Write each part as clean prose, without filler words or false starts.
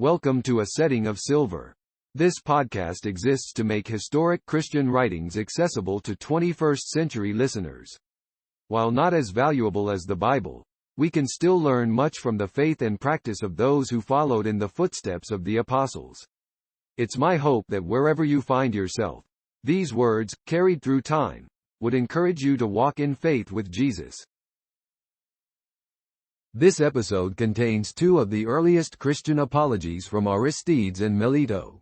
Welcome to A Setting of Silver. This podcast exists to make historic Christian writings accessible to 21st century listeners. While not as valuable as the Bible, we can still learn much from the faith and practice of those who followed in the footsteps of the apostles. It's my hope that wherever you find yourself, these words, carried through time, would encourage you to walk in faith with Jesus. This episode contains two of the earliest Christian apologies from Aristides and Melito.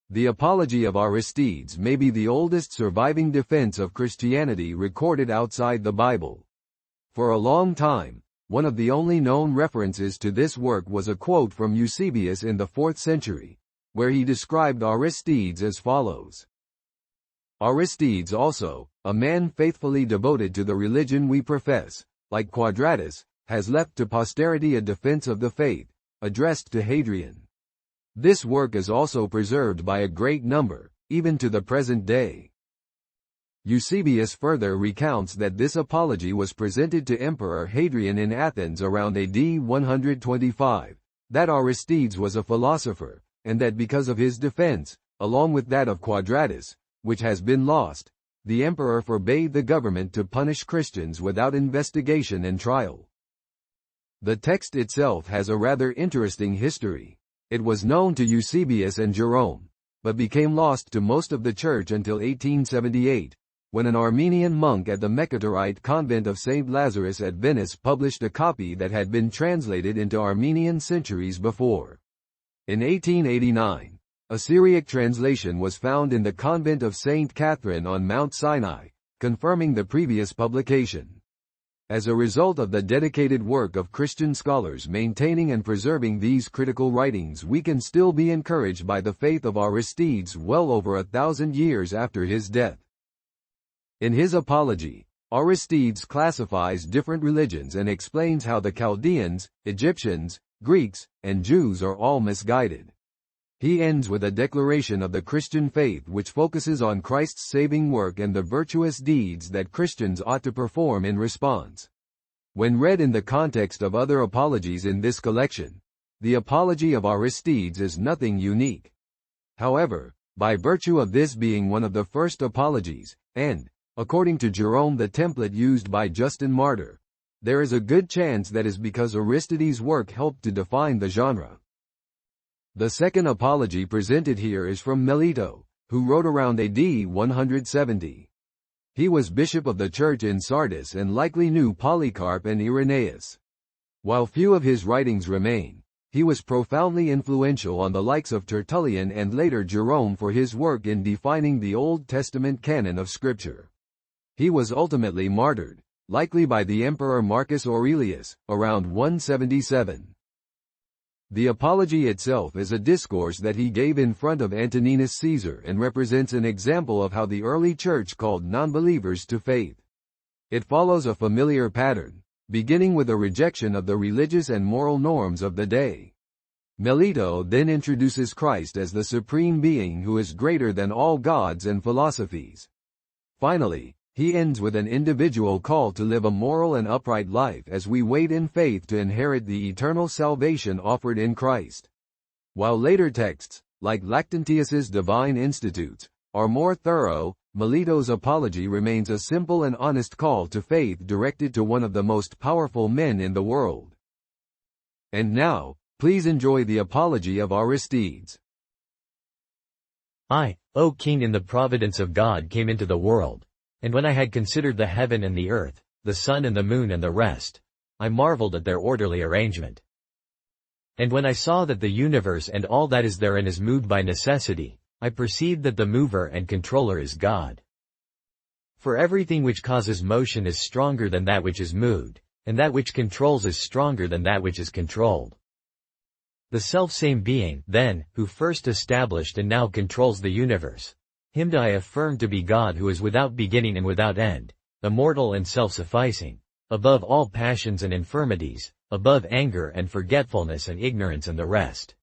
The Apology of Aristides may be the oldest surviving defense of Christianity recorded outside the Bible. For a long time, one of the only known references to this work was a quote from Eusebius in the 4th century, where he described Aristides as follows. Aristides also, a man faithfully devoted to the religion we profess, like Quadratus, has left to posterity a defense of the faith, addressed to Hadrian. This work is also preserved by a great number, even to the present day. Eusebius further recounts that this apology was presented to Emperor Hadrian in Athens around AD 125, that Aristides was a philosopher, and that because of his defense, along with that of Quadratus, which has been lost, the emperor forbade the government to punish Christians without investigation and trial. The text itself has a rather interesting history. It was known to Eusebius and Jerome, but became lost to most of the church until 1878, when an Armenian monk at the Meccatorite convent of St. Lazarus at Venice published a copy that had been translated into Armenian centuries before. In 1889, a Syriac translation was found in the convent of St. Catherine on Mount Sinai, confirming the previous publication. As a result of the dedicated work of Christian scholars maintaining and preserving these critical writings, we can still be encouraged by the faith of Aristides well over 1,000 years after his death. In his Apology, Aristides classifies different religions and explains how the Chaldeans, Egyptians, Greeks, and Jews are all misguided. He ends with a declaration of the Christian faith which focuses on Christ's saving work and the virtuous deeds that Christians ought to perform in response. When read in the context of other apologies in this collection, the Apology of Aristides is nothing unique. However, by virtue of this being one of the first apologies, and, according to Jerome, the template used by Justin Martyr, there is a good chance that is because Aristides' work helped to define the genre. The second apology presented here is from Melito, who wrote around AD 170. He was bishop of the church in Sardis and likely knew Polycarp and Irenaeus. While few of his writings remain, he was profoundly influential on the likes of Tertullian and later Jerome for his work in defining the Old Testament canon of Scripture. He was ultimately martyred, likely by the Emperor Marcus Aurelius, around 177. The Apology itself is a discourse that he gave in front of Antoninus Caesar and represents an example of how the early church called non-believers to faith. It follows a familiar pattern, beginning with a rejection of the religious and moral norms of the day. Melito then introduces Christ as the supreme being who is greater than all gods and philosophies. Finally, he ends with an individual call to live a moral and upright life as we wait in faith to inherit the eternal salvation offered in Christ. While later texts, like Lactantius's Divine Institutes, are more thorough, Melito's Apology remains a simple and honest call to faith directed to one of the most powerful men in the world. And now, please enjoy the Apology of Aristides. I, O King, in the providence of God came into the world. And when I had considered the heaven and the earth, the sun and the moon and the rest, I marveled at their orderly arrangement. And when I saw that the universe and all that is therein is moved by necessity, I perceived that the mover and controller is God. For everything which causes motion is stronger than that which is moved, and that which controls is stronger than that which is controlled. The selfsame being, then, who first established and now controls the universe, him do I affirm to be God, who is without beginning and without end, immortal and self-sufficing, above all passions and infirmities, above anger and forgetfulness and ignorance and the rest.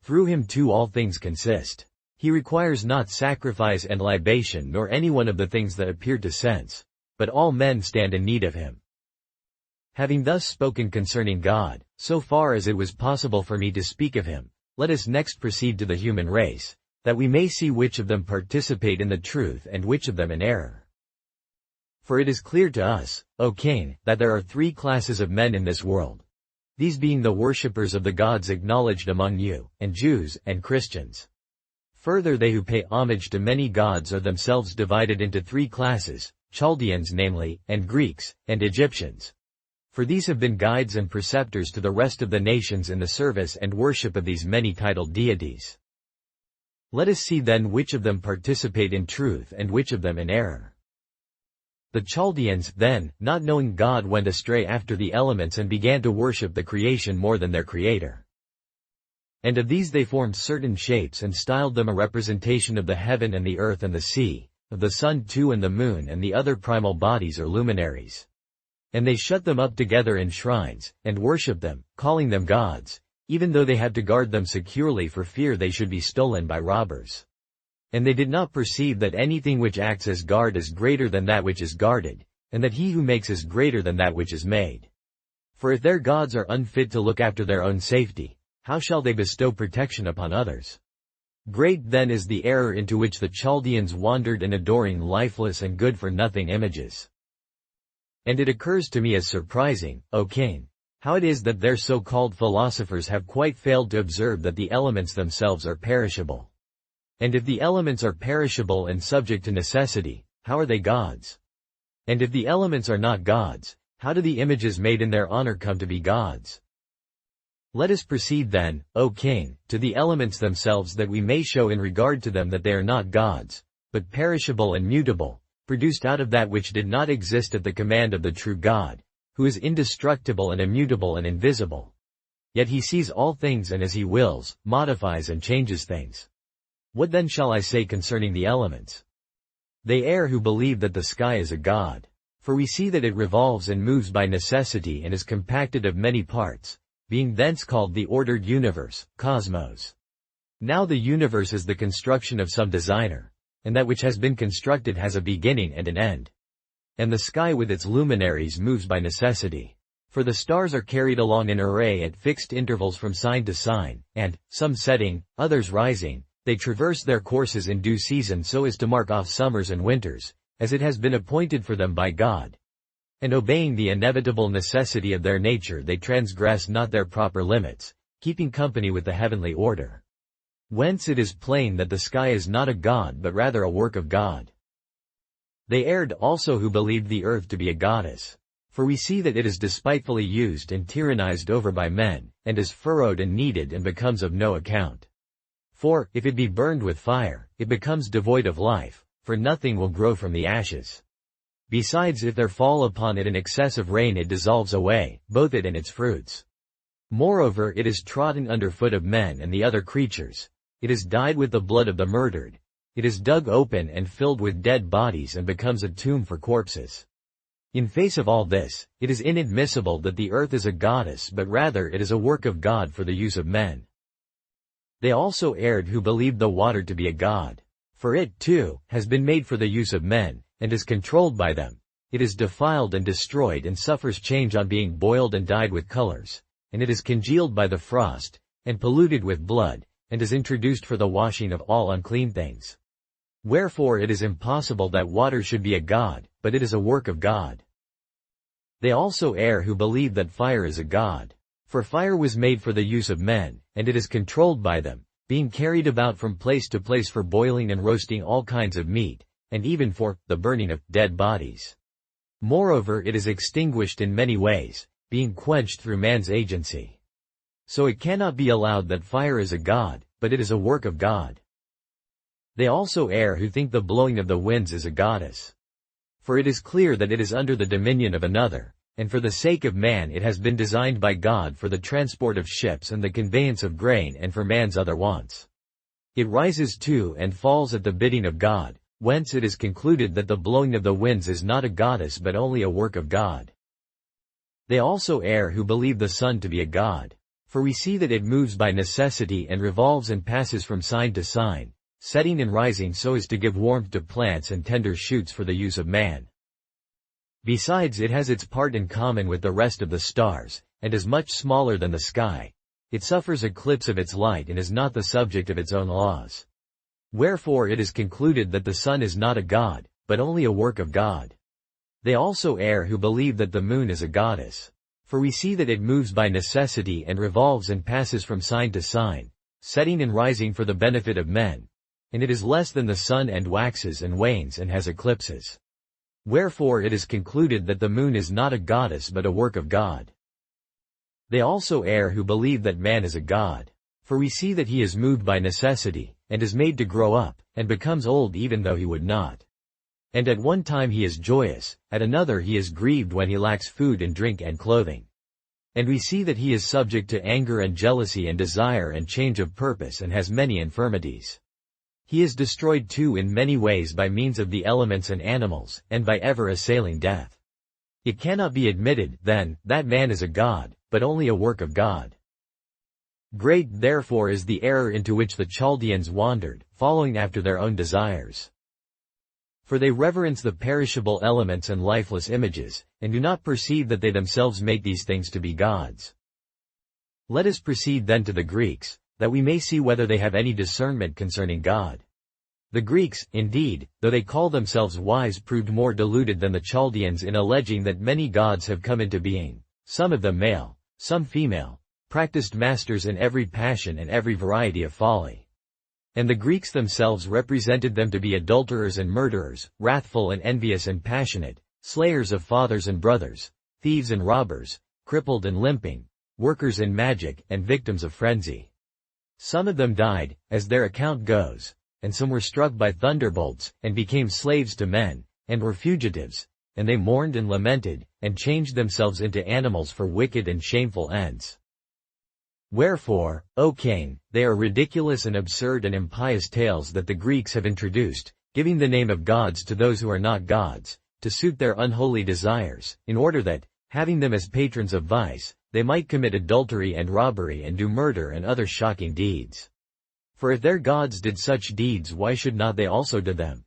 Through him too all things consist. He requires not sacrifice and libation nor any one of the things that appear to sense, but all men stand in need of him. Having thus spoken concerning God, So far as it was possible for me to speak of him, let us next proceed to the human race, that we may see which of them participate in the truth and which of them in error. For it is clear to us, O king, that there are three classes of men in this world. These being the worshippers of the gods acknowledged among you, and Jews, and Christians. Further, they who pay homage to many gods are themselves divided into three classes, Chaldeans namely, and Greeks, and Egyptians. For these have been guides and preceptors to the rest of the nations in the service and worship of these many titled deities. Let us see then which of them participate in truth and which of them in error. The Chaldeans, then, not knowing God, went astray after the elements and began to worship the creation more than their creator. And of these they formed certain shapes and styled them a representation of the heaven and the earth and the sea, of the sun too and the moon and the other primal bodies or luminaries. And they shut them up together in shrines, and worshipped them, calling them gods, even though they had to guard them securely for fear they should be stolen by robbers. And they did not perceive that anything which acts as guard is greater than that which is guarded, and that he who makes is greater than that which is made. For if their gods are unfit to look after their own safety, how shall they bestow protection upon others? Great then is the error into which the Chaldeans wandered in adoring lifeless and good-for-nothing images. And it occurs to me as surprising, O king, how it is that their so-called philosophers have quite failed to observe that the elements themselves are perishable. And if the elements are perishable and subject to necessity, how are they gods? And if the elements are not gods, how do the images made in their honor come to be gods? Let us proceed then, O king, to the elements themselves, that we may show in regard to them that they are not gods, but perishable and mutable, produced out of that which did not exist at the command of the true God, who is indestructible and immutable and invisible. Yet he sees all things, and as he wills, modifies and changes things. What then shall I say concerning the elements? They err who believe that the sky is a god. For we see that it revolves and moves by necessity and is compacted of many parts, being thence called the ordered universe, cosmos. Now the universe is the construction of some designer, and that which has been constructed has a beginning and an end. And the sky with its luminaries moves by necessity. For the stars are carried along in array at fixed intervals from sign to sign, and, some setting, others rising, they traverse their courses in due season so as to mark off summers and winters, as it has been appointed for them by God. And obeying the inevitable necessity of their nature, they transgress not their proper limits, keeping company with the heavenly order. Whence it is plain that the sky is not a god but rather a work of God. They erred also who believed the earth to be a goddess. For we see that it is despitefully used and tyrannized over by men, and is furrowed and kneaded and becomes of no account. For, if it be burned with fire, it becomes devoid of life, for nothing will grow from the ashes. Besides, if there fall upon it an excess of rain, it dissolves away, both it and its fruits. Moreover, it is trodden under foot of men and the other creatures. It is dyed with the blood of the murdered. It is dug open and filled with dead bodies and becomes a tomb for corpses. In face of all this, it is inadmissible that the earth is a goddess, but rather it is a work of God for the use of men. They also erred who believed the water to be a god. For it, too, has been made for the use of men, and is controlled by them. It is defiled and destroyed and suffers change on being boiled and dyed with colors, and it is congealed by the frost, and polluted with blood, and is introduced for the washing of all unclean things. Wherefore it is impossible that water should be a god, but it is a work of God. They also err who believe that fire is a god. For fire was made for the use of men, and it is controlled by them, being carried about from place to place for boiling and roasting all kinds of meat, and even for the burning of dead bodies. Moreover, it is extinguished in many ways, being quenched through man's agency. So it cannot be allowed that fire is a god, but it is a work of God. They also err who think the blowing of the winds is a goddess. For it is clear that it is under the dominion of another, and for the sake of man it has been designed by God for the transport of ships and the conveyance of grain and for man's other wants. It rises too and falls at the bidding of God, whence it is concluded that the blowing of the winds is not a goddess but only a work of God. They also err who believe the sun to be a god. For we see that it moves by necessity and revolves and passes from sign to sign, setting and rising so as to give warmth to plants and tender shoots for the use of man. Besides, it has its part in common with the rest of the stars, and is much smaller than the sky. It suffers eclipse of its light and is not the subject of its own laws. Wherefore it is concluded that the sun is not a god, but only a work of God. They also err who believe that the moon is a goddess. For we see that it moves by necessity and revolves and passes from sign to sign, setting and rising for the benefit of men. And it is less than the sun and waxes and wanes and has eclipses. Wherefore it is concluded that the moon is not a goddess but a work of God. They also err who believe that man is a god. For we see that he is moved by necessity, and is made to grow up, and becomes old even though he would not. And at one time he is joyous, at another he is grieved when he lacks food and drink and clothing. And we see that he is subject to anger and jealousy and desire and change of purpose and has many infirmities. He is destroyed too in many ways by means of the elements and animals, and by ever assailing death. It cannot be admitted, then, that man is a god, but only a work of God. Great therefore is the error into which the Chaldeans wandered, following after their own desires. For they reverence the perishable elements and lifeless images, and do not perceive that they themselves make these things to be gods. Let us proceed then to the Greeks, that we may see whether they have any discernment concerning God. The Greeks, indeed, though they call themselves wise, proved more deluded than the Chaldeans in alleging that many gods have come into being, some of them male, some female, practiced masters in every passion and every variety of folly. And the Greeks themselves represented them to be adulterers and murderers, wrathful and envious and passionate, slayers of fathers and brothers, thieves and robbers, crippled and limping, workers in magic and victims of frenzy. Some of them died, as their account goes, and some were struck by thunderbolts, and became slaves to men, and were fugitives, and they mourned and lamented, and changed themselves into animals for wicked and shameful ends. Wherefore, O king, they are ridiculous and absurd and impious tales that the Greeks have introduced, giving the name of gods to those who are not gods, to suit their unholy desires, in order that, having them as patrons of vice, they might commit adultery and robbery and do murder and other shocking deeds. For if their gods did such deeds, why should not they also do them?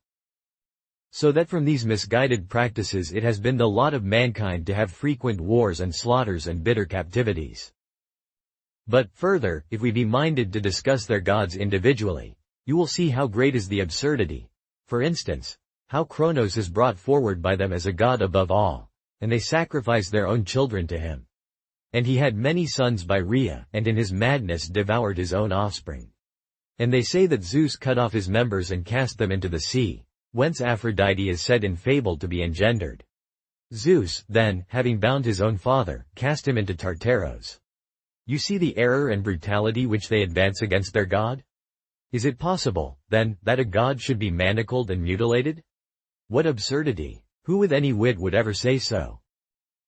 So that from these misguided practices it has been the lot of mankind to have frequent wars and slaughters and bitter captivities. But, further, if we be minded to discuss their gods individually, you will see how great is the absurdity. For instance, how Cronos is brought forward by them as a god above all, and they sacrifice their own children to him. And he had many sons by Rhea, and in his madness devoured his own offspring. And they say that Zeus cut off his members and cast them into the sea, whence Aphrodite is said in fable to be engendered. Zeus, then, having bound his own father, cast him into Tartaros. You see the error and brutality which they advance against their god? Is it possible, then, that a god should be manacled and mutilated? What absurdity! Who with any wit would ever say so?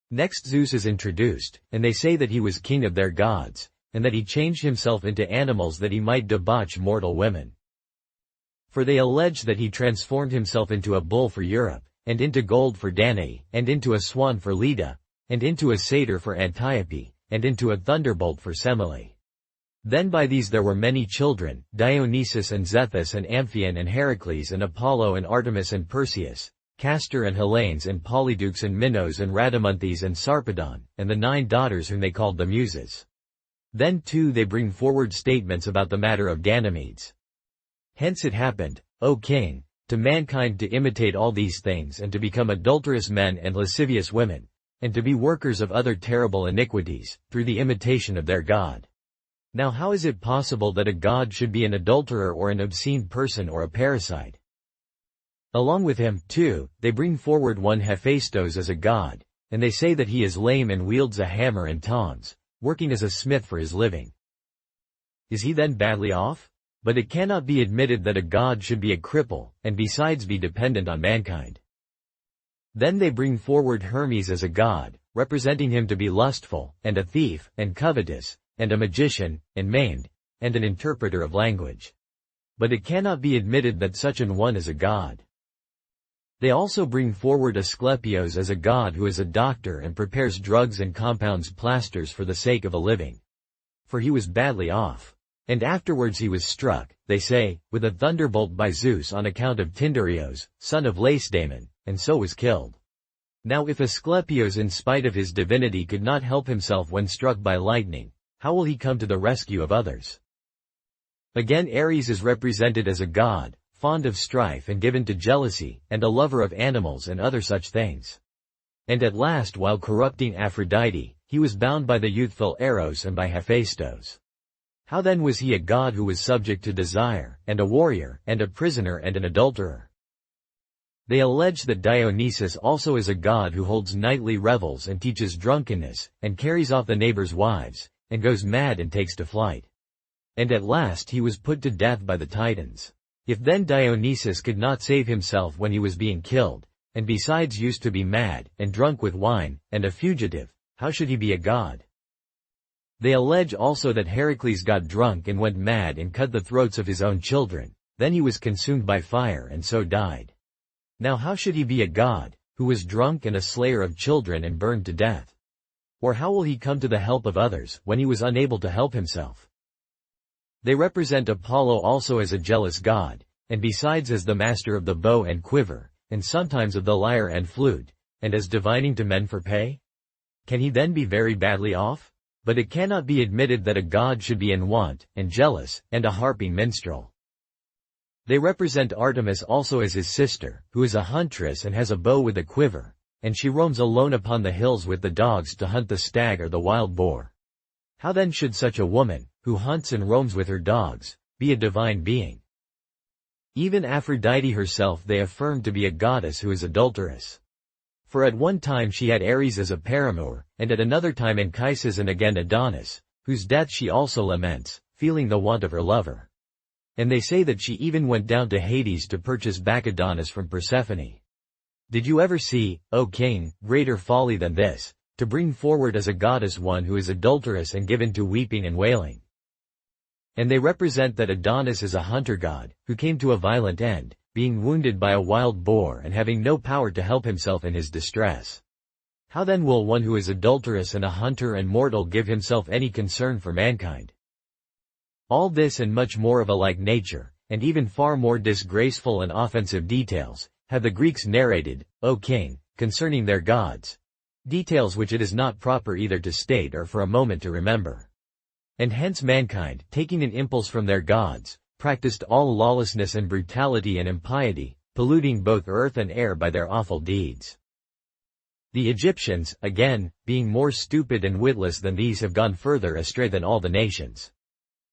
Next Zeus is introduced, and they say that he was king of their gods, and that he changed himself into animals that he might debauch mortal women. For they allege that he transformed himself into a bull for Europe, and into gold for Danae, and into a swan for Leda, and into a satyr for Antiope, and into a thunderbolt for Semele. Then by these there were many children, Dionysus and Zethus and Amphion and Heracles and Apollo and Artemis and Perseus, Castor and Hellenes and Polydeuces and Minos and Rhadamanthys and Sarpedon, and the 9 daughters whom they called the Muses. Then too they bring forward statements about the matter of Ganymedes. Hence it happened, O king, to mankind to imitate all these things and to become adulterous men and lascivious women, and to be workers of other terrible iniquities, through the imitation of their god. Now how is it possible that a god should be an adulterer or an obscene person or a parricide? Along with him, too, they bring forward one Hephaestus as a god, and they say that he is lame and wields a hammer and tongs, working as a smith for his living. Is he then badly off? But it cannot be admitted that a god should be a cripple, and besides be dependent on mankind. Then they bring forward Hermes as a god, representing him to be lustful, and a thief, and covetous, and a magician, and maimed, and an interpreter of language. But it cannot be admitted that such an one is a god. They also bring forward Asclepios as a god who is a doctor and prepares drugs and compounds plasters for the sake of a living. For he was badly off. And afterwards he was struck, they say, with a thunderbolt by Zeus on account of Tyndareos, son of Lacedaemon, and so was killed. Now if Asclepius in spite of his divinity could not help himself when struck by lightning, how will he come to the rescue of others? Again, Ares is represented as a god, fond of strife and given to jealousy, and a lover of animals and other such things. And at last, while corrupting Aphrodite, he was bound by the youthful Eros and by Hephaestus. How then was he a god who was subject to desire, and a warrior, and a prisoner and an adulterer? They allege that Dionysus also is a god who holds nightly revels and teaches drunkenness, and carries off the neighbors' wives, and goes mad and takes to flight. And at last he was put to death by the Titans. If then Dionysus could not save himself when he was being killed, and besides used to be mad, and drunk with wine, and a fugitive, how should he be a god? They allege also that Heracles got drunk and went mad and cut the throats of his own children, then he was consumed by fire and so died. Now how should he be a god, who was drunk and a slayer of children and burned to death? Or how will he come to the help of others, when he was unable to help himself? They represent Apollo also as a jealous god, and besides as the master of the bow and quiver, and sometimes of the lyre and flute, and as divining to men for pay? Can he then be very badly off? But it cannot be admitted that a god should be in want, and jealous, and a harping minstrel. They represent Artemis also as his sister, who is a huntress and has a bow with a quiver, and she roams alone upon the hills with the dogs to hunt the stag or the wild boar. How then should such a woman, who hunts and roams with her dogs, be a divine being? Even Aphrodite herself they affirm to be a goddess who is adulterous. For at one time she had Ares as a paramour, and at another time Anchises and again Adonis, whose death she also laments, feeling the want of her lover. And they say that she even went down to Hades to purchase back Adonis from Persephone. Did you ever see, O king, greater folly than this, to bring forward as a goddess one who is adulterous and given to weeping and wailing? And they represent that Adonis is a hunter god, who came to a violent end, being wounded by a wild boar and having no power to help himself in his distress. How then will one who is adulterous and a hunter and mortal give himself any concern for mankind? All this and much more of a like nature, and even far more disgraceful and offensive details, have the Greeks narrated, O king, concerning their gods. Details which it is not proper either to state or for a moment to remember. And hence mankind, taking an impulse from their gods, practiced all lawlessness and brutality and impiety, polluting both earth and air by their awful deeds. The Egyptians, again, being more stupid and witless than these, have gone further astray than all the nations.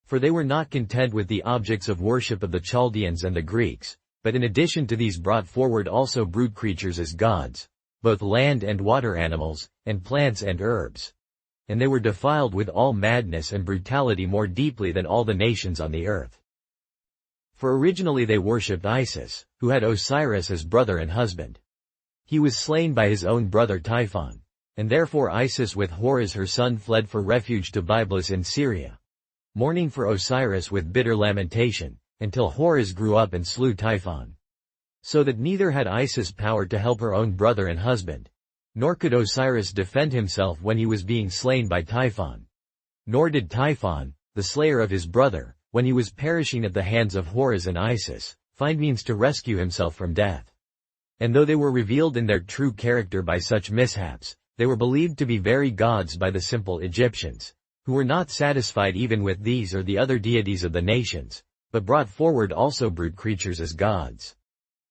For they were not content with the objects of worship of the Chaldeans and the Greeks, but in addition to these brought forward also brute creatures as gods, both land and water animals, and plants and herbs. And they were defiled with all madness and brutality more deeply than all the nations on the earth. For originally they worshipped Isis, who had Osiris as brother and husband. He was slain by his own brother Typhon, and therefore Isis with Horus her son fled for refuge to Byblos in Syria, mourning for Osiris with bitter lamentation, until Horus grew up and slew Typhon. So that neither had Isis power to help her own brother and husband, nor could Osiris defend himself when he was being slain by Typhon. Nor did Typhon, the slayer of his brother, when he was perishing at the hands of Horus and Isis, find means to rescue himself from death. And though they were revealed in their true character by such mishaps, they were believed to be very gods by the simple Egyptians, who were not satisfied even with these or the other deities of the nations, but brought forward also brute creatures as gods.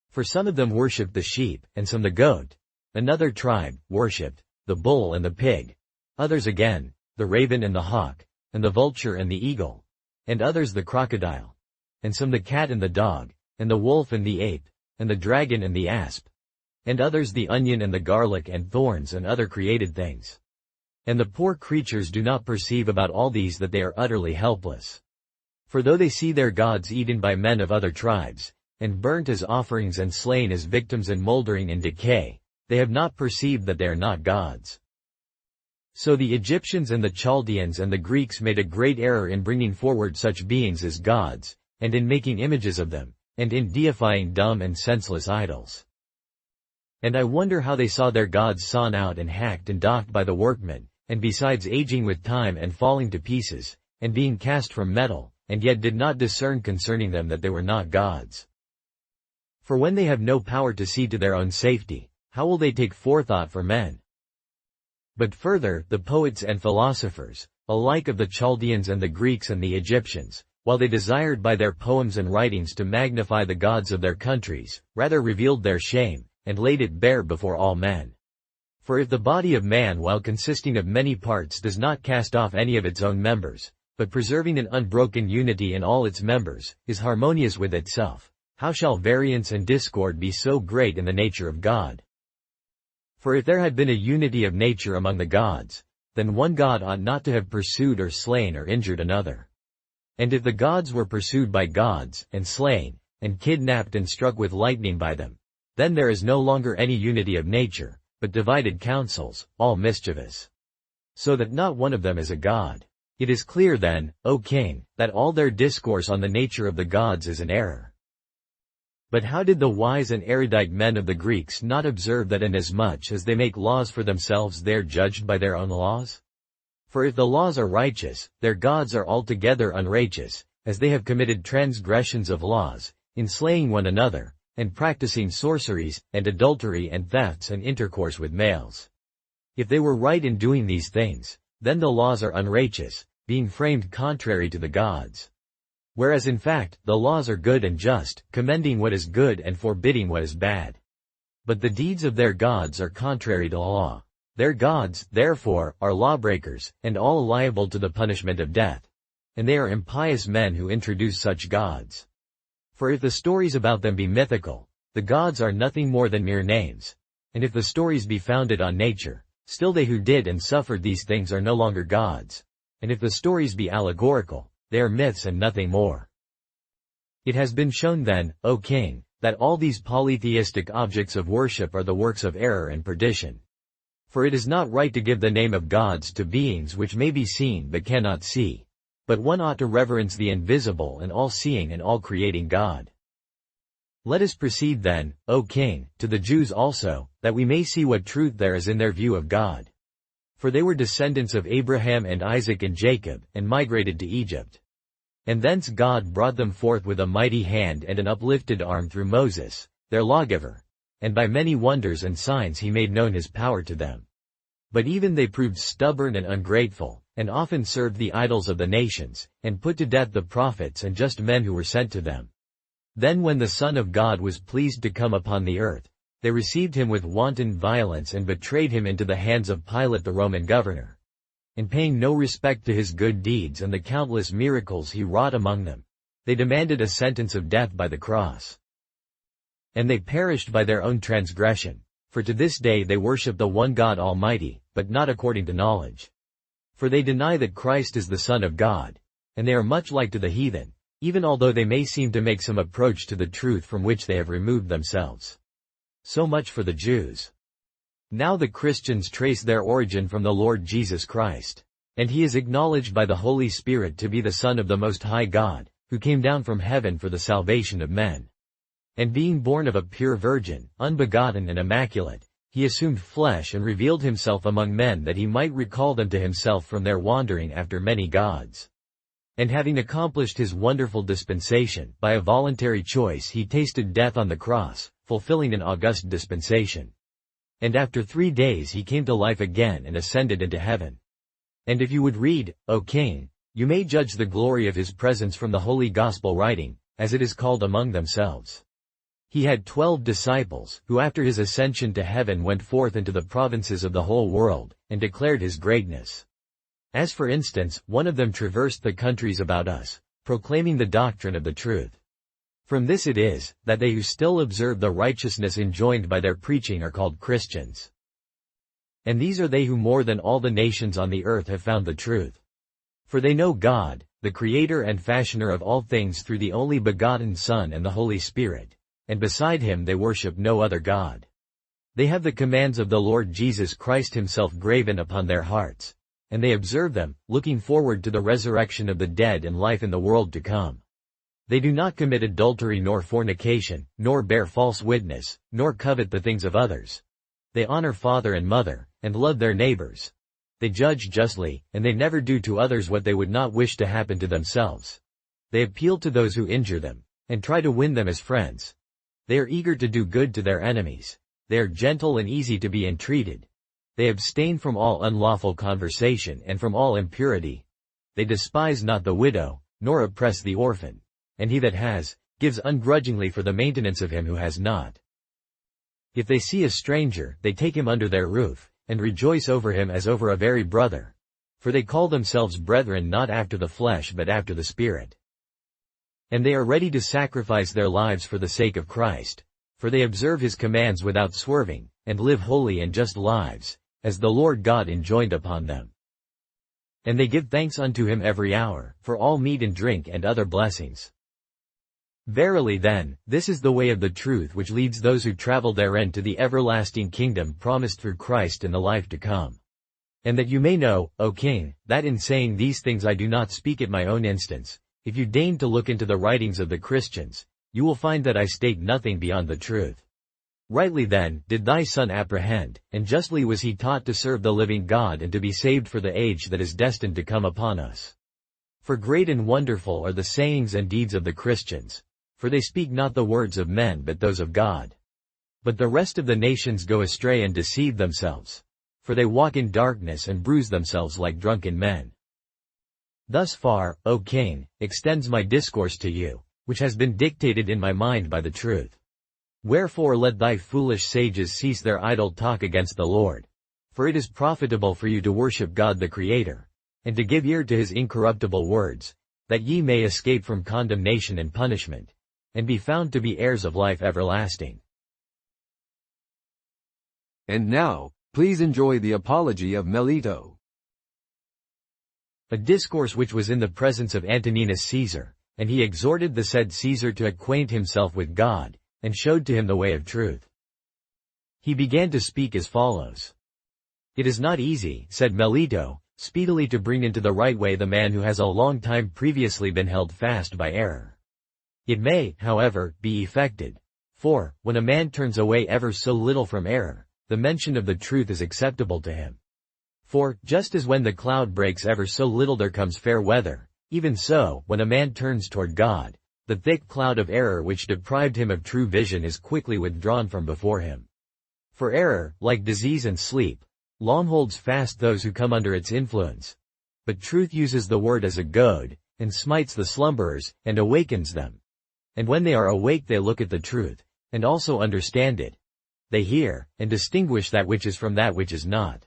For some of them worshipped the sheep, and some the goat. Another tribe worshipped the bull and the pig. Others again, the raven and the hawk, and the vulture and the eagle. And others the crocodile. And some the cat and the dog, and the wolf and the ape, and the dragon and the asp. And others the onion and the garlic and thorns and other created things. And the poor creatures do not perceive about all these that they are utterly helpless. For though they see their gods eaten by men of other tribes, and burnt as offerings and slain as victims and mouldering in decay, they have not perceived that they are not gods. So the Egyptians and the Chaldeans and the Greeks made a great error in bringing forward such beings as gods, and in making images of them, and in deifying dumb and senseless idols. And I wonder how they saw their gods sawn out and hacked and docked by the workmen, and besides aging with time and falling to pieces, and being cast from metal, and yet did not discern concerning them that they were not gods. For when they have no power to see to their own safety, how will they take forethought for men? But further, the poets and philosophers, alike of the Chaldeans and the Greeks and the Egyptians, while they desired by their poems and writings to magnify the gods of their countries, rather revealed their shame, and laid it bare before all men. For if the body of man, while consisting of many parts, does not cast off any of its own members, but preserving an unbroken unity in all its members, is harmonious with itself, how shall variance and discord be so great in the nature of God? For if there had been a unity of nature among the gods, then one God ought not to have pursued or slain or injured another. And if the gods were pursued by gods, and slain, and kidnapped and struck with lightning by them, then there is no longer any unity of nature, but divided counsels, all mischievous. So that not one of them is a god. It is clear then, O king, that all their discourse on the nature of the gods is an error. But how did the wise and erudite men of the Greeks not observe that inasmuch as they make laws for themselves they are judged by their own laws? For if the laws are righteous, their gods are altogether unrighteous, as they have committed transgressions of laws, in slaying one another, and practicing sorceries, and adultery and thefts and intercourse with males. If they were right in doing these things, then the laws are unrighteous, being framed contrary to the gods. Whereas in fact, the laws are good and just, commending what is good and forbidding what is bad. But the deeds of their gods are contrary to law. Their gods, therefore, are lawbreakers, and all liable to the punishment of death. And they are impious men who introduce such gods. For if the stories about them be mythical, the gods are nothing more than mere names. And if the stories be founded on nature, still they who did and suffered these things are no longer gods. And if the stories be allegorical, they are myths and nothing more. It has been shown then, O king, that all these polytheistic objects of worship are the works of error and perdition. For it is not right to give the name of gods to beings which may be seen but cannot see. But one ought to reverence the invisible and all-seeing and all-creating God. Let us proceed then, O king, to the Jews also, that we may see what truth there is in their view of God. For they were descendants of Abraham and Isaac and Jacob, and migrated to Egypt. And thence God brought them forth with a mighty hand and an uplifted arm through Moses, their lawgiver. And by many wonders and signs he made known his power to them. But even they proved stubborn and ungrateful, and often served the idols of the nations, and put to death the prophets and just men who were sent to them. Then when the Son of God was pleased to come upon the earth, they received him with wanton violence and betrayed him into the hands of Pilate the Roman governor. And paying no respect to his good deeds and the countless miracles he wrought among them, they demanded a sentence of death by the cross. And they perished by their own transgression, for to this day they worship the one God Almighty, but not according to knowledge. For they deny that Christ is the Son of God, and they are much like to the heathen, even although they may seem to make some approach to the truth from which they have removed themselves. So much for the Jews. Now the Christians trace their origin from the Lord Jesus Christ, and he is acknowledged by the Holy Spirit to be the Son of the Most High God, who came down from heaven for the salvation of men. And being born of a pure virgin, unbegotten and immaculate, he assumed flesh and revealed himself among men that he might recall them to himself from their wandering after many gods. And having accomplished his wonderful dispensation, by a voluntary choice he tasted death on the cross, fulfilling an august dispensation. And after 3 days he came to life again and ascended into heaven. And if you would read, O king, you may judge the glory of his presence from the holy gospel writing, as it is called among themselves. He had 12 disciples, who after his ascension to heaven went forth into the provinces of the whole world, and declared his greatness. As for instance, one of them traversed the countries about us, proclaiming the doctrine of the truth. From this it is, that they who still observe the righteousness enjoined by their preaching are called Christians. And these are they who more than all the nations on the earth have found the truth. For they know God, the Creator and Fashioner of all things through the only begotten Son and the Holy Spirit, and beside him they worship no other God. They have the commands of the Lord Jesus Christ himself graven upon their hearts, and they observe them, looking forward to the resurrection of the dead and life in the world to come. They do not commit adultery nor fornication, nor bear false witness, nor covet the things of others. They honor father and mother, and love their neighbors. They judge justly, and they never do to others what they would not wish to happen to themselves. They appeal to those who injure them, and try to win them as friends. They are eager to do good to their enemies, They are gentle and easy to be entreated. They abstain from all unlawful conversation and from all impurity. They despise not the widow, nor oppress the orphan. And he that has, gives ungrudgingly for the maintenance of him who has not. If they see a stranger, they take him under their roof, and rejoice over him as over a very brother. For they call themselves brethren not after the flesh but after the Spirit. And they are ready to sacrifice their lives for the sake of Christ. For they observe his commands without swerving, and live holy and just lives, as the Lord God enjoined upon them. And they give thanks unto him every hour, for all meat and drink and other blessings. Verily then, this is the way of the truth which leads those who travel therein to the everlasting kingdom promised through Christ in the life to come. And that you may know, O King, that in saying these things I do not speak at my own instance. If you deign to look into the writings of the Christians, you will find that I state nothing beyond the truth. Rightly then, did thy Son apprehend, and justly was he taught to serve the living God and to be saved for the age that is destined to come upon us. For great and wonderful are the sayings and deeds of the Christians, for they speak not the words of men but those of God. But the rest of the nations go astray and deceive themselves. For they walk in darkness and bruise themselves like drunken men. Thus far, O King, extends my discourse to you, which has been dictated in my mind by the truth. Wherefore let thy foolish sages cease their idle talk against the Lord. For it is profitable for you to worship God the Creator, and to give ear to his incorruptible words, that ye may escape from condemnation and punishment, and be found to be heirs of life everlasting. And now, please enjoy the Apology of Melito. A discourse which was in the presence of Antoninus Caesar, and he exhorted the said Caesar to acquaint himself with God, and showed to him the way of truth. He began to speak as follows. It is not easy, said Melito, speedily to bring into the right way the man who has a long time previously been held fast by error. It may, however, be effected. For, when a man turns away ever so little from error, the mention of the truth is acceptable to him. For, just as when the cloud breaks ever so little there comes fair weather, even so, when a man turns toward God, the thick cloud of error which deprived him of true vision is quickly withdrawn from before him. For error, like disease and sleep, long holds fast those who come under its influence. But truth uses the word as a goad, and smites the slumberers, and awakens them. And when they are awake they look at the truth, and also understand it. They hear, and distinguish that which is from that which is not.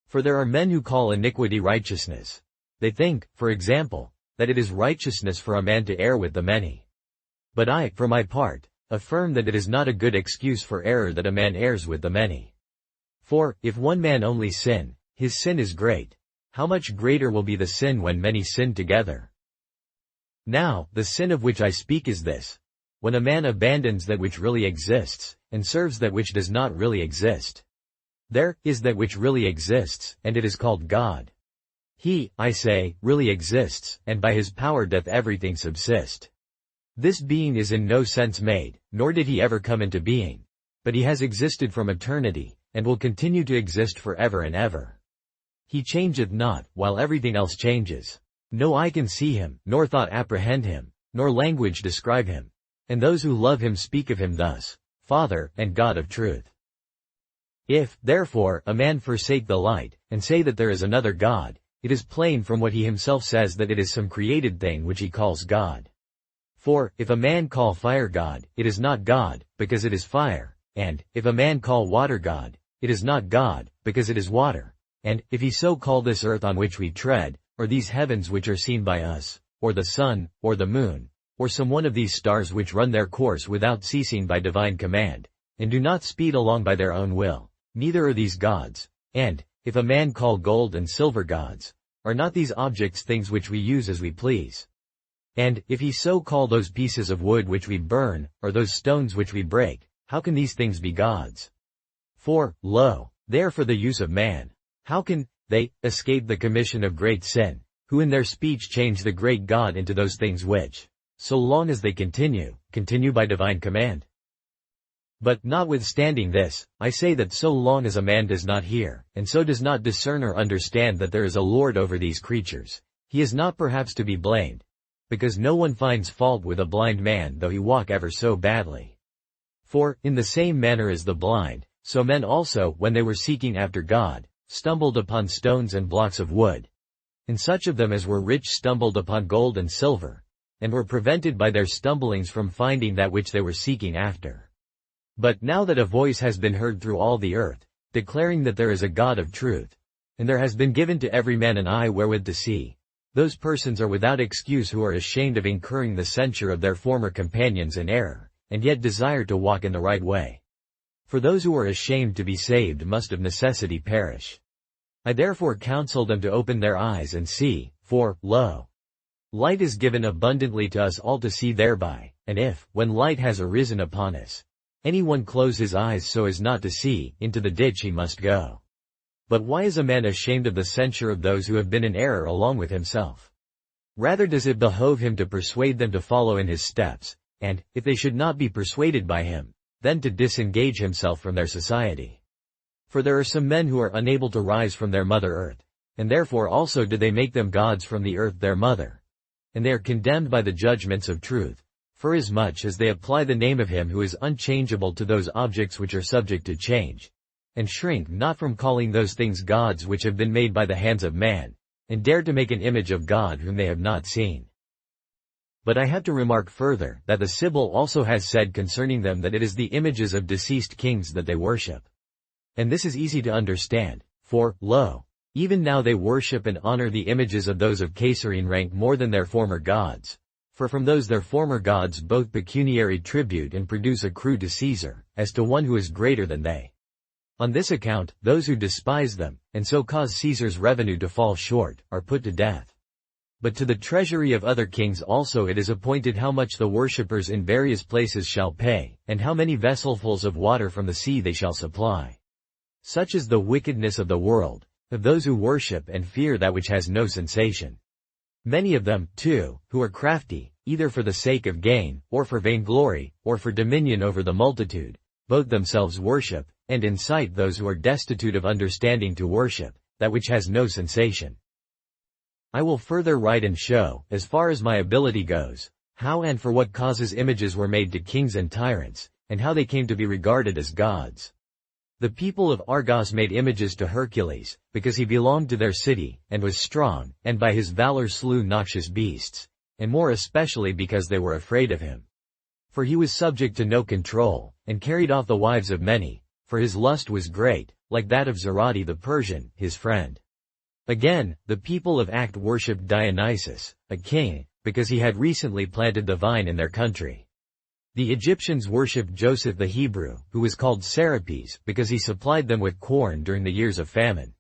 For there are men who call iniquity righteousness. They think, for example, that it is righteousness for a man to err with the many. But I, for my part, affirm that it is not a good excuse for error that a man errs with the many. For, if one man only sin, his sin is great. How much greater will be the sin when many sin together? Now, the sin of which I speak is this. When a man abandons that which really exists, and serves that which does not really exist. There is that which really exists, and it is called God. He, I say, really exists, and by his power doth everything subsist. This being is in no sense made, nor did he ever come into being. But he has existed from eternity, and will continue to exist forever and ever. He changeth not, while everything else changes. No eye can see him, nor thought apprehend him, nor language describe him. And those who love him speak of him thus, Father, and God of truth. If, therefore, a man forsake the light, and say that there is another God, it is plain from what he himself says that it is some created thing which he calls God. For, if a man call fire God, it is not God, because it is fire, and, if a man call water God, it is not God, because it is water, and, if he so call this earth on which we tread, or these heavens which are seen by us, or the sun, or the moon, or some one of these stars which run their course without ceasing by divine command, and do not speed along by their own will, neither are these gods, and, if a man call gold and silver gods, are not these objects things which we use as we please? And, if he so call those pieces of wood which we burn, or those stones which we break, how can these things be gods? For, lo, they are for the use of man. How can they escape the commission of great sin, who in their speech change the great God into those things which, so long as they continue by divine command? But notwithstanding this, I say that so long as a man does not hear, and so does not discern or understand that there is a Lord over these creatures, he is not perhaps to be blamed, because no one finds fault with a blind man though he walk ever so badly. For, in the same manner as the blind, So men also, when they were seeking after God, stumbled upon stones and blocks of wood. And such of them as were rich stumbled upon gold and silver, and were prevented by their stumblings from finding that which they were seeking after. But now that a voice has been heard through all the earth, declaring that there is a God of truth, and there has been given to every man an eye wherewith to see, those persons are without excuse who are ashamed of incurring the censure of their former companions in error, and yet desire to walk in the right way. For those who are ashamed to be saved must of necessity perish. I therefore counsel them to open their eyes and see, for, lo, light is given abundantly to us all to see thereby, and if, when light has arisen upon us, anyone close his eyes so as not to see, into the ditch he must go. But why is a man ashamed of the censure of those who have been in error along with himself? Rather does it behove him to persuade them to follow in his steps, and, if they should not be persuaded by him, then to disengage himself from their society. For there are some men who are unable to rise from their mother earth, and therefore also do they make them gods from the earth their mother. And they are condemned by the judgments of truth, forasmuch as they apply the name of him who is unchangeable to those objects which are subject to change, and shrink not from calling those things gods which have been made by the hands of man, and dare to make an image of God whom they have not seen. But I have to remark further, that the Sibyl also has said concerning them that it is the images of deceased kings that they worship. And this is easy to understand, for, lo, even now they worship and honor the images of those of Caesarian rank more than their former gods. For from those their former gods both pecuniary tribute and produce accrue to Caesar, as to one who is greater than they. On this account, those who despise them, and so cause Caesar's revenue to fall short, are put to death. But to the treasury of other kings also it is appointed how much the worshippers in various places shall pay, and how many vesselfuls of water from the sea they shall supply. Such is the wickedness of the world, of those who worship and fear that which has no sensation. Many of them, too, who are crafty, either for the sake of gain, or for vainglory, or for dominion over the multitude, both themselves worship, and incite those who are destitute of understanding to worship, that which has no sensation. I will further write and show, as far as my ability goes, how and for what causes images were made to kings and tyrants, and how they came to be regarded as gods. The people of Argos made images to Hercules, because he belonged to their city, and was strong, and by his valor slew noxious beasts, and more especially because they were afraid of him. For he was subject to no control, and carried off the wives of many, for his lust was great, like that of Zarate the Persian, his friend. Again, the people of Act worshipped Dionysus, a king, because he had recently planted the vine in their country. The Egyptians worshipped Joseph the Hebrew, who was called Serapis, because he supplied them with corn during the years of famine.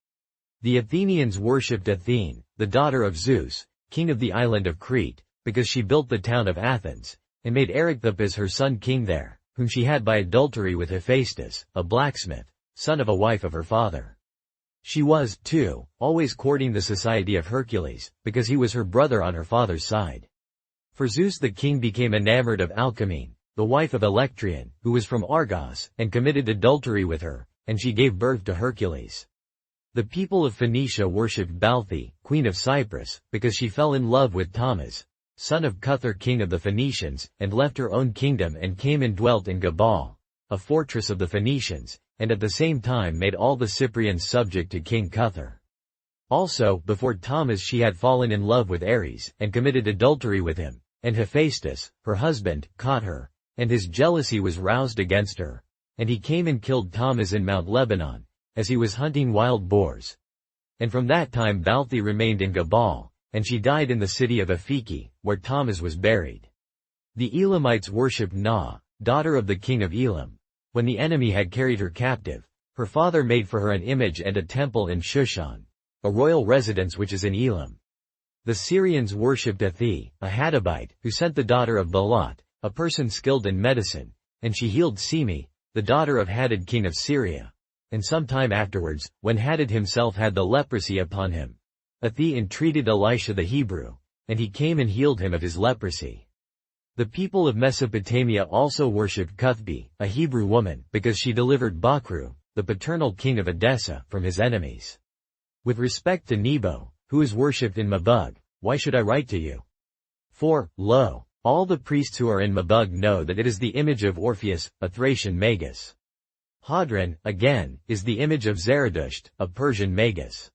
The Athenians worshipped Athene, the daughter of Zeus, king of the island of Crete, because she built the town of Athens, and made Aristides her son king there, whom she had by adultery with Hephaestus, a blacksmith, son of a wife of her father. She was, too, always courting the society of Hercules, because he was her brother on her father's side. For Zeus the king became enamored of Alcmene, the wife of Electrian, who was from Argos, and committed adultery with her, and she gave birth to Hercules. The people of Phoenicia worshipped Balthe, queen of Cyprus, because she fell in love with Thomas, son of Cuthar king of the Phoenicians, and left her own kingdom and came and dwelt in Gabal, a fortress of the Phoenicians, and at the same time made all the Cyprians subject to King Cuthar. Also, before Thomas she had fallen in love with Ares, and committed adultery with him, and Hephaestus, her husband, caught her, and his jealousy was roused against her, and he came and killed Thomas in Mount Lebanon, as he was hunting wild boars. And from that time Balthe remained in Gabal, and she died in the city of Apheke, where Thomas was buried. The Elamites worshipped Na, daughter of the king of Elam. When the enemy had carried her captive, her father made for her an image and a temple in Shushan, a royal residence which is in Elam. The Syrians worshipped Athi, a Hadabite, who sent the daughter of Balat, a person skilled in medicine, and she healed Semi, the daughter of Hadad king of Syria. And some time afterwards, when Hadad himself had the leprosy upon him, Athi entreated Elisha the Hebrew, and he came and healed him of his leprosy. The people of Mesopotamia also worshipped Cuthbe, a Hebrew woman, because she delivered Bakru, the paternal king of Edessa, from his enemies. With respect to Nebo, who is worshipped in Mabug, why should I write to you? For, lo, all the priests who are in Mabug know that it is the image of Orpheus, a Thracian magus. Hadrian, again, is the image of Zarathustra, a Persian magus.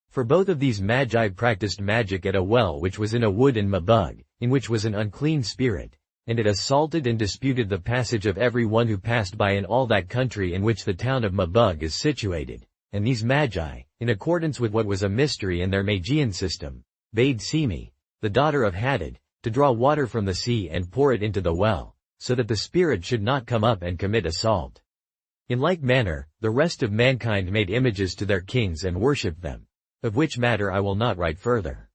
For both of these magi practiced magic at a well which was in a wood in Mabug, in which was an unclean spirit, and it assaulted and disputed the passage of every one who passed by in all that country in which the town of Mabug is situated. And these magi, in accordance with what was a mystery in their Magian system, bade Semi, the daughter of Hadad, to draw water from the sea and pour it into the well, so that the spirit should not come up and commit assault. In like manner, the rest of mankind made images to their kings and worshipped them, of which matter I will not write further.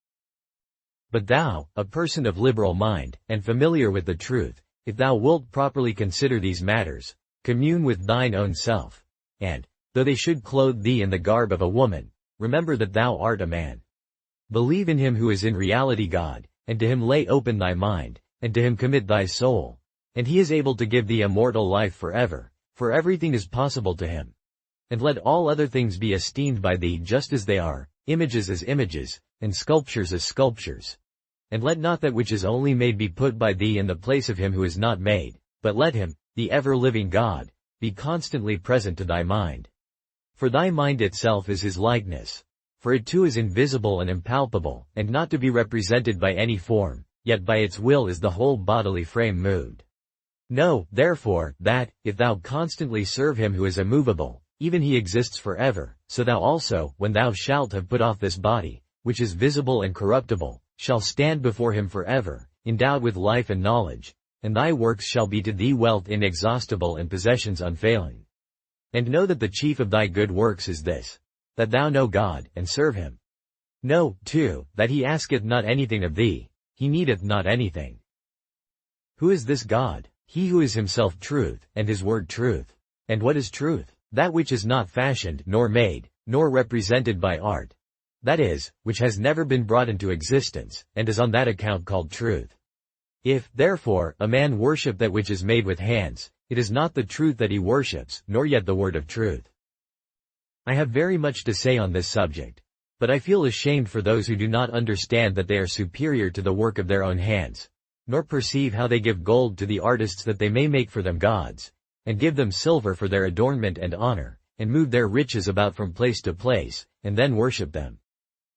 But thou, a person of liberal mind, and familiar with the truth, if thou wilt properly consider these matters, commune with thine own self, and, though they should clothe thee in the garb of a woman, remember that thou art a man. Believe in him who is in reality God, and to him lay open thy mind, and to him commit thy soul, and he is able to give thee immortal life forever, for everything is possible to him. And let all other things be esteemed by thee just as they are, images as images, and sculptures as sculptures. And let not that which is only made be put by thee in the place of him who is not made, but let him, the ever-living God, be constantly present to thy mind. For thy mind itself is his likeness. For it too is invisible and impalpable, and not to be represented by any form, yet by its will is the whole bodily frame moved. Know, therefore, that, if thou constantly serve him who is immovable, even he exists forever, so thou also, when thou shalt have put off this body, which is visible and corruptible, shall stand before him forever, endowed with life and knowledge, and thy works shall be to thee wealth inexhaustible and possessions unfailing. And know that the chief of thy good works is this, that thou know God, and serve him. Know, too, that he asketh not anything of thee, he needeth not anything. Who is this God? He who is himself truth, and his word truth. And what is truth? That which is not fashioned, nor made, nor represented by art. That is, which has never been brought into existence, and is on that account called truth. If, therefore, a man worship that which is made with hands, it is not the truth that he worships, nor yet the word of truth. I have very much to say on this subject, but I feel ashamed for those who do not understand that they are superior to the work of their own hands, nor perceive how they give gold to the artists that they may make for them gods, and give them silver for their adornment and honor, and move their riches about from place to place, and then worship them.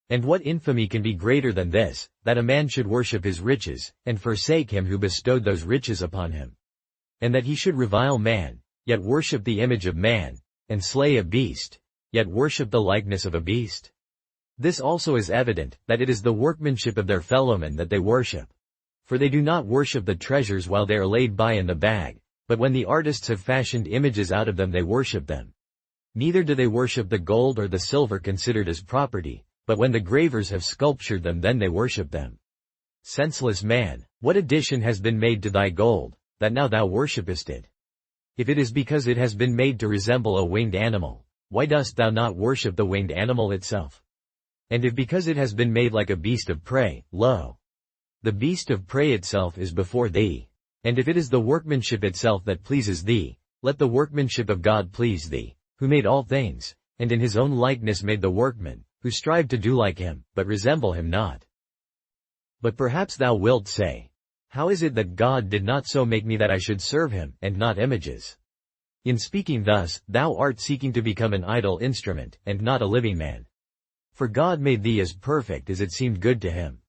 And what infamy can be greater than this, that a man should worship his riches, and forsake him who bestowed those riches upon him? And that he should revile man, yet worship the image of man, and slay a beast, yet worship the likeness of a beast? This also is evident, that it is the workmanship of their fellowmen that they worship. For they do not worship the treasures while they are laid by in the bag, but when the artists have fashioned images out of them they worship them. Neither do they worship the gold or the silver considered as property, but when the gravers have sculptured them then they worship them. Senseless man, what addition has been made to thy gold, that now thou worshipest it? If it is because it has been made to resemble a winged animal, why dost thou not worship the winged animal itself? And if because it has been made like a beast of prey, lo, the beast of prey itself is before thee. And if it is the workmanship itself that pleases thee, let the workmanship of God please thee, who made all things, and in his own likeness made the workman, who strive to do like him, but resemble him not. But perhaps thou wilt say, how is it that God did not so make me that I should serve him, and not images? In speaking thus, thou art seeking to become an idle instrument, and not a living man. For God made thee as perfect as it seemed good to him.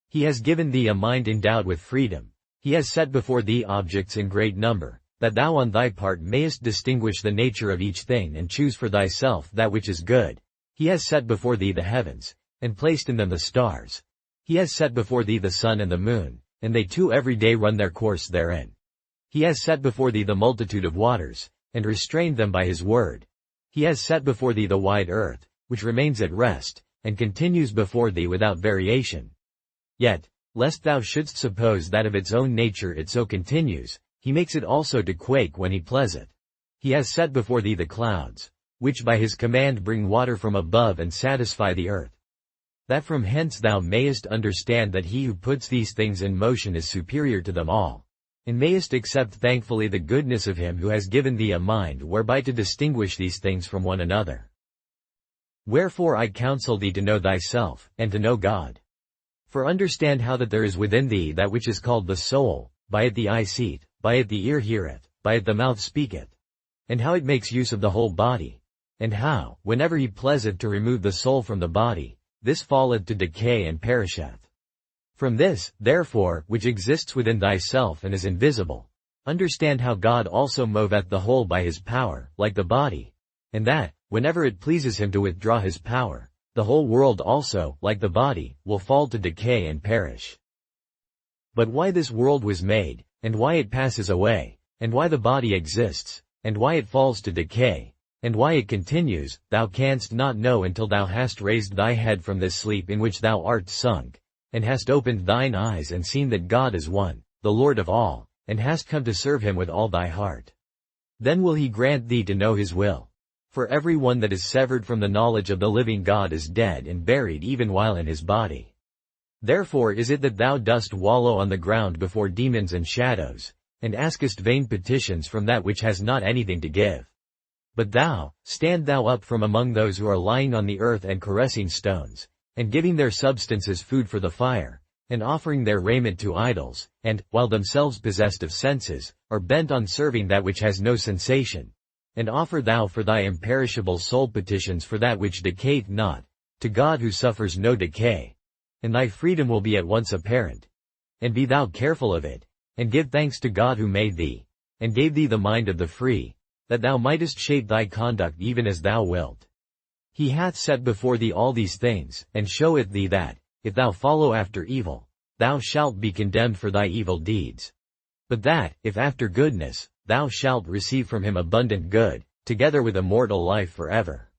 He has given thee a mind endowed with freedom. He has set before thee objects in great number, that thou on thy part mayest distinguish the nature of each thing and choose for thyself that which is good. He has set before thee the heavens, and placed in them the stars. He has set before thee the sun and the moon, and they too every day run their course therein. He has set before thee the multitude of waters, and restrained them by his word. He has set before thee the wide earth, which remains at rest, and continues before thee without variation. Yet, lest thou shouldst suppose that of its own nature it so continues, he makes it also to quake when he pleaseth. He has set before thee the clouds, which by his command bring water from above and satisfy the earth. That from hence thou mayest understand that he who puts these things in motion is superior to them all, and mayest accept thankfully the goodness of him who has given thee a mind whereby to distinguish these things from one another. Wherefore I counsel thee to know thyself, and to know God. For understand how that there is within thee that which is called the soul, by it the eye seeth, by it the ear heareth, by it the mouth speaketh. and how it makes use of the whole body, and how, whenever he pleaseth to remove the soul from the body, this falleth to decay and perisheth. From this, therefore, which exists within thyself and is invisible, understand how God also moveth the whole by his power, like the body, and that, whenever it pleases him to withdraw his power, the whole world also, like the body, will fall to decay and perish. But why this world was made, and why it passes away, and why the body exists, and why it falls to decay, and why it continues, thou canst not know until thou hast raised thy head from this sleep in which thou art sunk, and hast opened thine eyes and seen that God is one, the Lord of all, and hast come to serve him with all thy heart. Then will he grant thee to know his will. For every one that is severed from the knowledge of the living God is dead and buried even while in his body. Therefore is it that thou dost wallow on the ground before demons and shadows, and askest vain petitions from that which has not anything to give. But thou, stand thou up from among those who are lying on the earth and caressing stones, and giving their substance as food for the fire, and offering their raiment to idols, and, while themselves possessed of senses, are bent on serving that which has no sensation. And offer thou for thy imperishable soul petitions for that which decayeth not, to God who suffers no decay. And thy freedom will be at once apparent. And be thou careful of it, and give thanks to God who made thee, and gave thee the mind of the free, that thou mightest shape thy conduct even as thou wilt. He hath set before thee all these things, and showeth thee that, if thou follow after evil, thou shalt be condemned for thy evil deeds. But that, if after goodness, thou shalt receive from him abundant good, together with immortal life forever.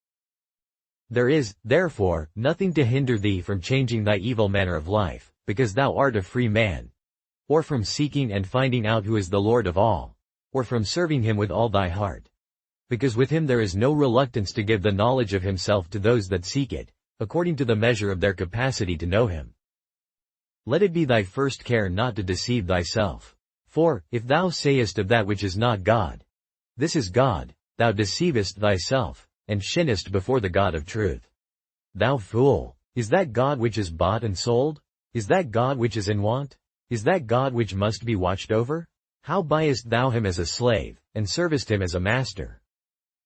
There is, therefore, nothing to hinder thee from changing thy evil manner of life, because thou art a free man, or from seeking and finding out who is the Lord of all, or from serving him with all thy heart. Because with him there is no reluctance to give the knowledge of himself to those that seek it, according to the measure of their capacity to know him. Let it be thy first care not to deceive thyself. For, if thou sayest of that which is not God, this is God, thou deceivest thyself, and sinnest before the God of truth. Thou fool, is that God which is bought and sold? Is that God which is in want? Is that God which must be watched over? How buyest thou him as a slave, and servest him as a master?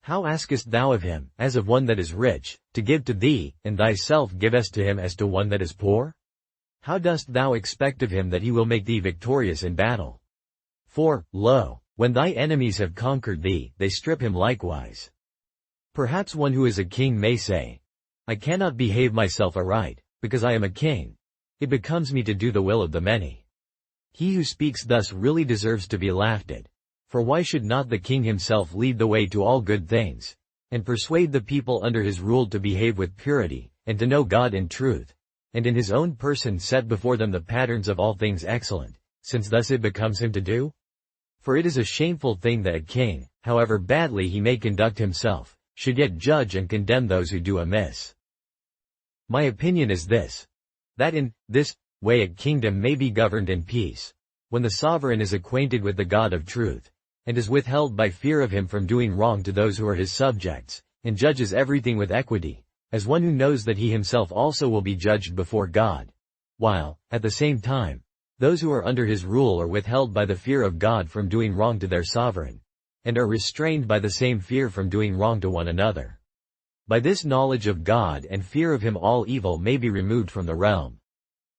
How askest thou of him, as of one that is rich, to give to thee, and thyself givest to him as to one that is poor? How dost thou expect of him that he will make thee victorious in battle? For, lo, when thy enemies have conquered thee, they strip him likewise. Perhaps one who is a king may say, I cannot behave myself aright, because I am a king. It becomes me to do the will of the many. He who speaks thus really deserves to be laughed at. For why should not the king himself lead the way to all good things, and persuade the people under his rule to behave with purity, and to know God in truth, and in his own person set before them the patterns of all things excellent, since thus it becomes him to do? For it is a shameful thing that a king, however badly he may conduct himself, should yet judge and condemn those who do amiss. My opinion is this, that in this way a kingdom may be governed in peace, when the sovereign is acquainted with the God of truth, and is withheld by fear of him from doing wrong to those who are his subjects, and judges everything with equity, as one who knows that he himself also will be judged before God, while, at the same time, those who are under his rule are withheld by the fear of God from doing wrong to their sovereign, and are restrained by the same fear from doing wrong to one another. By this knowledge of God and fear of him all evil may be removed from the realm.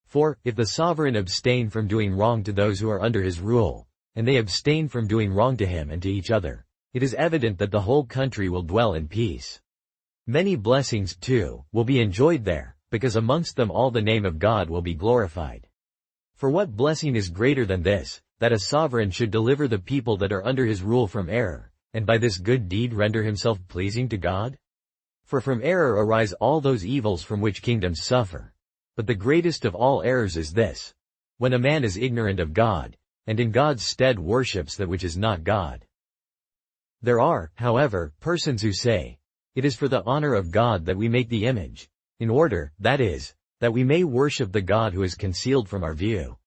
For, if the sovereign abstain from doing wrong to those who are under his rule, and they abstain from doing wrong to him and to each other, it is evident that the whole country will dwell in peace. Many blessings, too, will be enjoyed there, because amongst them all the name of God will be glorified. For what blessing is greater than this, that a sovereign should deliver the people that are under his rule from error, and by this good deed render himself pleasing to God? For from error arise all those evils from which kingdoms suffer. But the greatest of all errors is this, when a man is ignorant of God, and in God's stead worships that which is not God. There are, however, persons who say, it is for the honor of God that we make the image, in order, that is, that we may worship the God who is concealed from our view.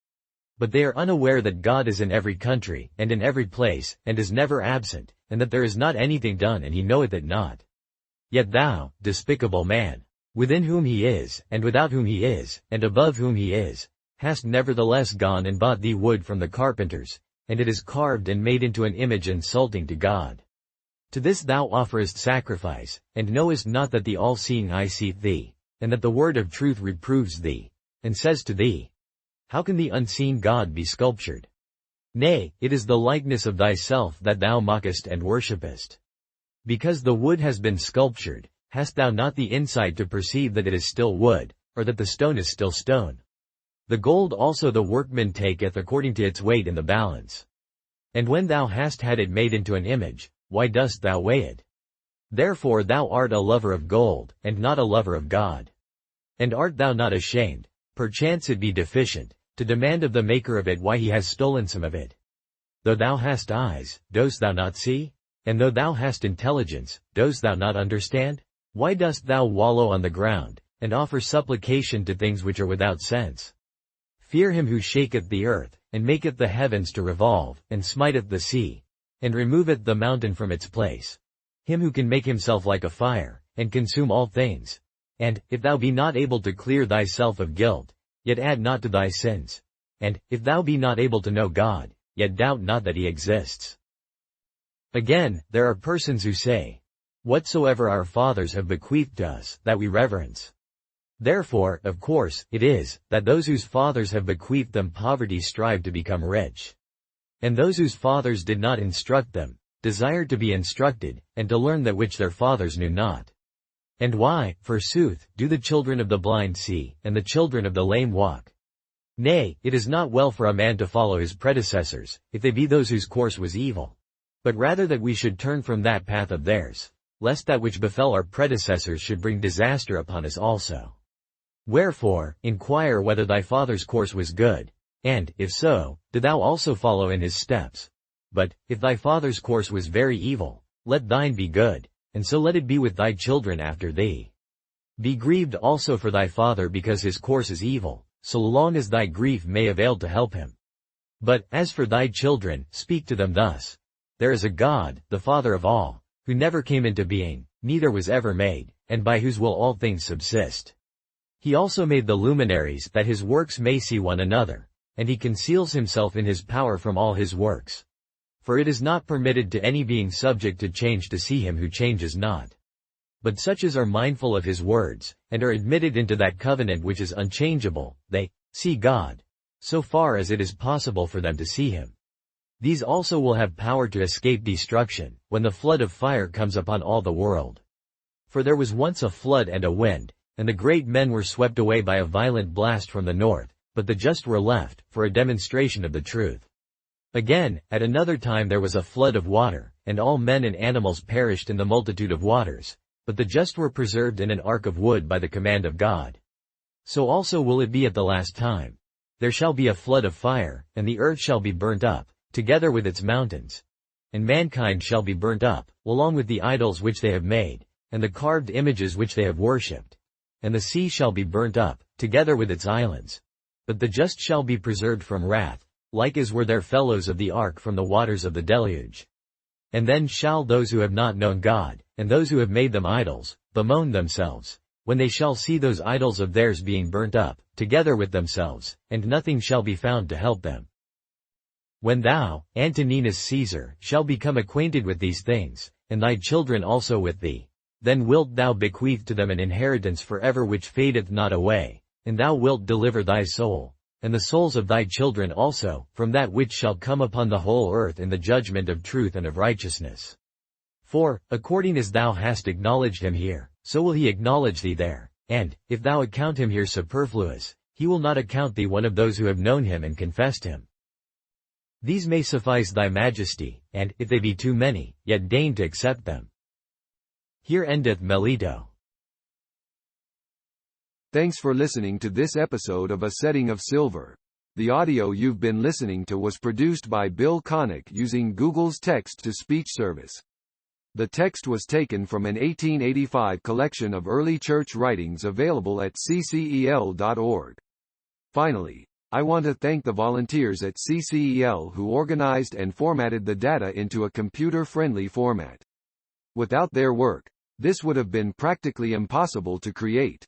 But they are unaware that God is in every country, and in every place, and is never absent, and that there is not anything done and he knoweth it not. Yet thou, despicable man, within whom he is, and without whom he is, and above whom he is, hast nevertheless gone and bought thee wood from the carpenters, and it is carved and made into an image insulting to God. To this thou offerest sacrifice, and knowest not that the all-seeing eye seeth thee, and that the word of truth reproves thee, and says to thee, how can the unseen God be sculptured? Nay, it is the likeness of thyself that thou mockest and worshippest. Because the wood has been sculptured, hast thou not the insight to perceive that it is still wood, or that the stone is still stone? The gold also the workman taketh according to its weight in the balance. And when thou hast had it made into an image, why dost thou weigh it? Therefore thou art a lover of gold, and not a lover of God. And art thou not ashamed, perchance it be deficient, to demand of the maker of it why he has stolen some of it? Though thou hast eyes, dost thou not see? And though thou hast intelligence, dost thou not understand? Why dost thou wallow on the ground, and offer supplication to things which are without sense? Fear him who shaketh the earth, and maketh the heavens to revolve, and smiteth the sea, and removeth the mountain from its place. Him who can make himself like a fire, and consume all things. And, if thou be not able to clear thyself of guilt, yet add not to thy sins. And, if thou be not able to know God, yet doubt not that he exists. Again, there are persons who say, whatsoever our fathers have bequeathed to us, that we reverence. Therefore, of course, it is, that those whose fathers have bequeathed them poverty strive to become rich. And those whose fathers did not instruct them, desired to be instructed, and to learn that which their fathers knew not. And why, forsooth, do the children of the blind see, and the children of the lame walk? Nay, it is not well for a man to follow his predecessors, if they be those whose course was evil. But rather that we should turn from that path of theirs, lest that which befell our predecessors should bring disaster upon us also. Wherefore, inquire whether thy father's course was good, and, if so, do thou also follow in his steps. But, if thy father's course was very evil, let thine be good, and so let it be with thy children after thee. Be grieved also for thy father because his course is evil, so long as thy grief may avail to help him. But, as for thy children, speak to them thus. There is a God, the Father of all, who never came into being, neither was ever made, and by whose will all things subsist. He also made the luminaries that his works may see one another, and he conceals himself in his power from all his works. For it is not permitted to any being subject to change to see him who changes not. But such as are mindful of his words, and are admitted into that covenant which is unchangeable, they see God, so far as it is possible for them to see him. These also will have power to escape destruction, when the flood of fire comes upon all the world. For there was once a flood and a wind, and the great men were swept away by a violent blast from the north, but the just were left, for a demonstration of the truth. Again, at another time there was a flood of water, and all men and animals perished in the multitude of waters, but the just were preserved in an ark of wood by the command of God. So also will it be at the last time. There shall be a flood of fire, and the earth shall be burnt up, together with its mountains. And mankind shall be burnt up, along with the idols which they have made, and the carved images which they have worshipped. And the sea shall be burnt up, together with its islands. But the just shall be preserved from wrath, like as were their fellows of the ark from the waters of the deluge. And then shall those who have not known God, and those who have made them idols, bemoan themselves, when they shall see those idols of theirs being burnt up, together with themselves, and nothing shall be found to help them. When thou, Antoninus Caesar, shall become acquainted with these things, and thy children also with thee, then wilt thou bequeath to them an inheritance forever which fadeth not away, and thou wilt deliver thy soul, and the souls of thy children also, from that which shall come upon the whole earth in the judgment of truth and of righteousness. For, according as thou hast acknowledged him here, so will he acknowledge thee there, and, if thou account him here superfluous, he will not account thee one of those who have known him and confessed him. These may suffice thy majesty, and, if they be too many, yet deign to accept them. Here endeth Melito. Thanks for listening to this episode of A Setting of Silver. The audio you've been listening to was produced by Bill Connick using Google's text-to-speech service. The text was taken from an 1885 collection of early church writings available at ccel.org. Finally, I want to thank the volunteers at CCEL who organized and formatted the data into a computer-friendly format. Without their work, this would have been practically impossible to create.